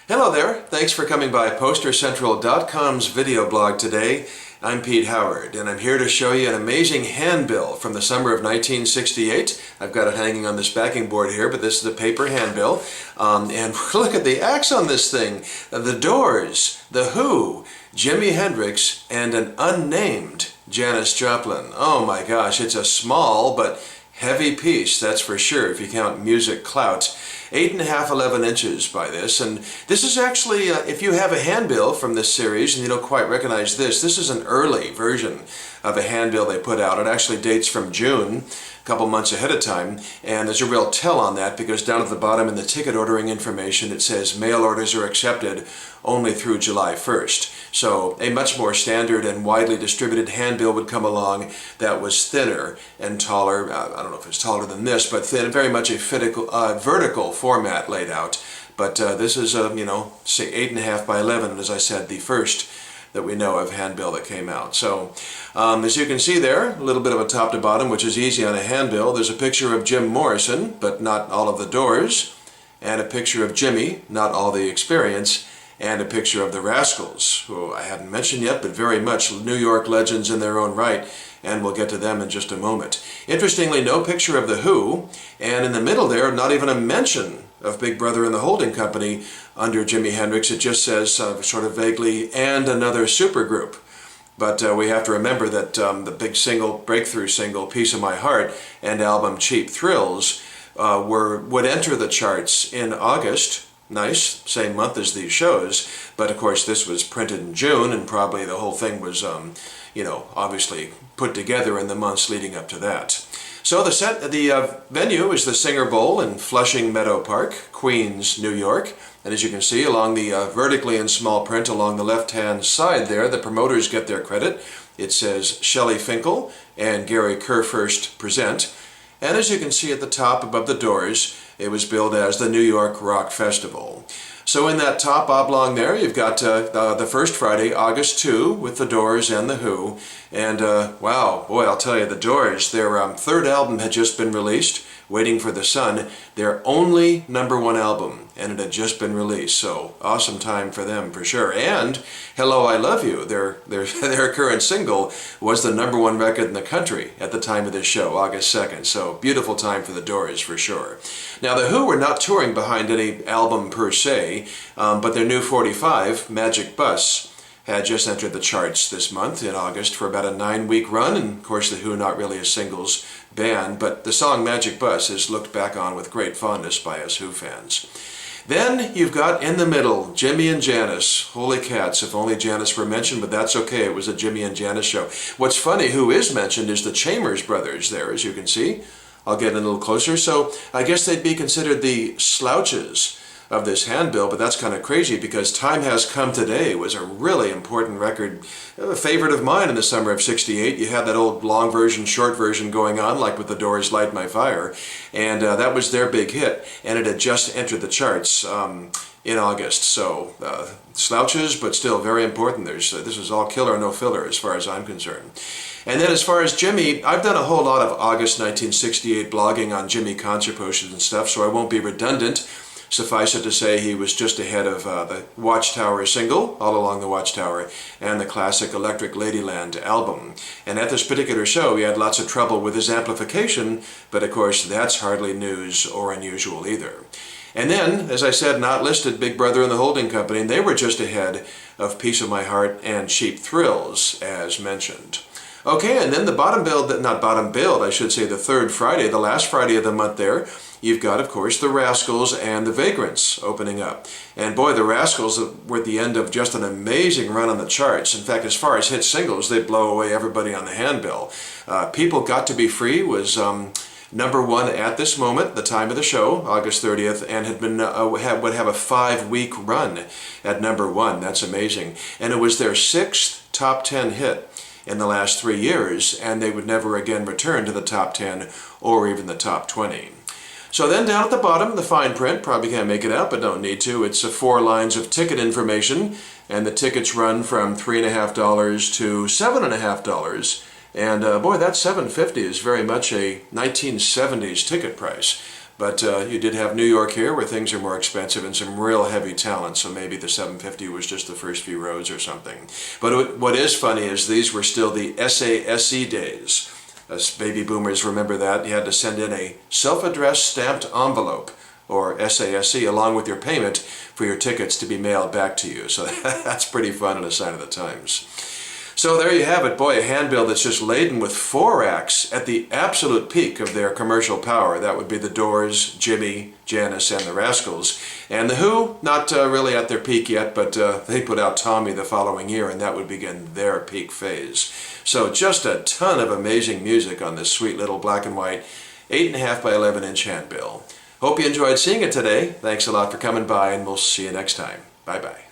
Hello there, thanks for coming by PosterCentral.com's video blog today. I'm Pete Howard, and I'm here to show you an amazing handbill from the summer of 1968. I've got it hanging on this backing board here, but this is a paper handbill. And look at the acts on this thing. The Doors, The Who, Jimi Hendrix, and an unnamed Janis Joplin. Oh my gosh, it's a small but heavy piece, that's for sure, if you count music clout. 8.5, 11 inches by this, and this is actually, if you have a handbill from this series and you don't quite recognize this is an early version of a handbill they put out. It actually dates from June, a couple months ahead of time, and there's a real tell on that because down at the bottom in the ticket ordering information it says mail orders are accepted only through July 1st. So a much more standard and widely distributed handbill would come along that was thinner and taller. I don't know if it's taller than this, but thin, very much a vertical format laid out. But this is, say 8.5 by 11, as I said, the first that we know of handbill that came out. So as you can see there, a little bit of a top to bottom, which is easy on a handbill. There's a picture of Jim Morrison, but not all of the Doors, and a picture of Jimmy, not all the Experience, and a picture of the Rascals, who I hadn't mentioned yet, but very much New York legends in their own right, and we'll get to them in just a moment. Interestingly, no picture of the Who, and in the middle there, not even a mention of Big Brother and the Holding Company under Jimi Hendrix. It just says sort of vaguely, and another supergroup. But we have to remember that the big breakthrough single, Piece of My Heart, and album Cheap Thrills would enter the charts in August. Nice, same month as these shows, but of course this was printed in June, and probably the whole thing was, obviously put together in the months leading up to that. So the venue is the Singer Bowl in Flushing Meadow Park, Queens, New York. And as you can see along the vertically in small print along the left-hand side there, the promoters get their credit. It says Shelley Finkel and Gary Kurfürst present. And as you can see at the top above the Doors, it was billed as the New York Rock Festival. So in that top oblong there, you've got the first Friday, August 2, with the Doors and the Who. And wow, boy, I'll tell you, the Doors, their third album had just been released, Waiting for the Sun, their only #1 album, and it had just been released. So awesome time for them for sure. And Hello, I Love You, their current single, was the #1 record in the country at the time of this show, August 2nd. So beautiful time for the Doors for sure. Now the Who were not touring behind any album per se, but their new 45, Magic Bus, had just entered the charts this month in August for about a 9-week run, and of course the Who not really a singles band, but the song Magic Bus is looked back on with great fondness by us Who fans. Then you've got in the middle, Jimmy and Janis. Holy cats, if only Janis were mentioned, but that's okay, it was a Jimmy and Janis show. What's funny, who is mentioned is the Chambers Brothers there, as you can see. I'll get in a little closer. So I guess they'd be considered the slouches of this handbill, but that's kind of crazy because Time Has Come Today was a really important record, a favorite of mine in the summer of '68. You had that old long version, short version going on, like with the Doors' Light My Fire, and that was their big hit, and it had just entered the charts in August. So slouches, but still very important. This is all killer, no filler as far as I'm concerned. And then as far as Jimmy, I've done a whole lot of August 1968 blogging on Jimmy concert posters and stuff, so I won't be redundant. Suffice it to say, he was just ahead of the Watchtower single, All Along the Watchtower, and the classic Electric Ladyland album. And at this particular show, he had lots of trouble with his amplification, but of course that's hardly news or unusual either. And then, as I said, not listed, Big Brother and the Holding Company, and they were just ahead of Piece of My Heart and Cheap Thrills, as mentioned. Okay, and then the the third Friday, the last Friday of the month there, you've got, of course, the Rascals and the Vagrants opening up. And boy, the Rascals were at the end of just an amazing run on the charts. In fact, as far as hit singles, they blow away everybody on the handbill. People Got to Be Free was #1 at this moment, the time of the show, August 30th, and had been would have a 5-week run at #1. That's amazing. And it was their 6th top 10 hit in the last 3 years, and they would never again return to the top 10 or even the top 20. So then down at the bottom, the fine print, probably can't make it out, but don't need to. It's 4 lines of ticket information, and the tickets run from $3.50 to $7.50. And boy, that $7.50 is very much a 1970s ticket price. But you did have New York here, where things are more expensive and some real heavy talent, so maybe the 750 was just the first few rows or something. But what is funny is these were still the SASE days. As baby boomers remember that, you had to send in a self-addressed stamped envelope, or SASE, along with your payment for your tickets to be mailed back to you. So that's pretty fun and a sign of the times. So there you have it. Boy, a handbill that's just laden with 4 acts at the absolute peak of their commercial power. That would be the Doors, Jimmy, Janis, and the Rascals. And the Who, not really at their peak yet, but they put out Tommy the following year, and that would begin their peak phase. So just a ton of amazing music on this sweet little black and white 8.5 by 11-inch handbill. Hope you enjoyed seeing it today. Thanks a lot for coming by, and we'll see you next time. Bye-bye.